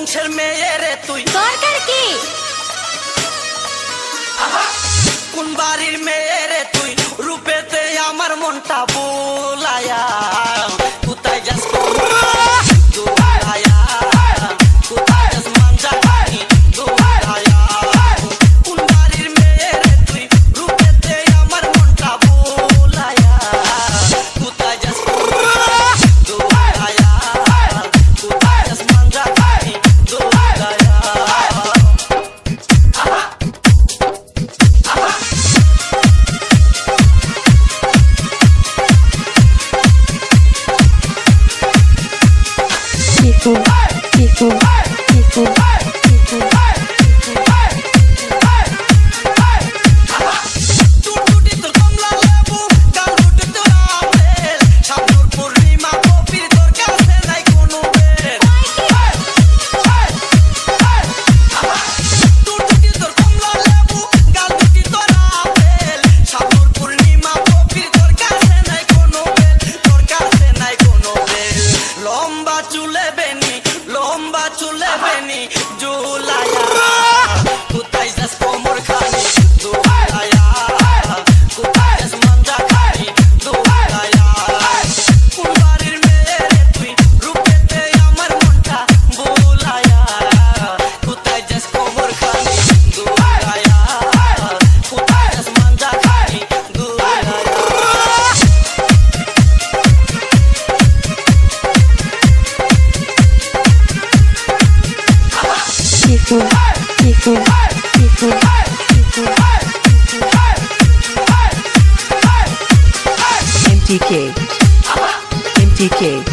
বংশের মেয়ে রে তুই দরকার কি কোন বাড়ির মেয়ে রে তুই রূপেতে আমার মনটা বোলায়া কোথায় যাস দোলায়া কোথায় যাস মাঞ্জা খানি দোলায়া কোন বাড়ির মেয়ে রে তুই রূপেতে আমার মনটা বোলায়া কোথায় যাস দোলায়া কোথায় যাস মাঞ্জা খানি দোলায়া চুলে বেনি জুলায়া কোথায় যাস কোমর খানি দোলায়া কোথায় যাস মাঞ্জা খানি দোলায়া কোন বাড়ির মেয়ে রে তুই রূপেতে আমার মনটা বোলায়া কোথায় যাস কোমর খানি দোলায়া কোথায় যাস মাঞ্জা খানি দোলায়া MTK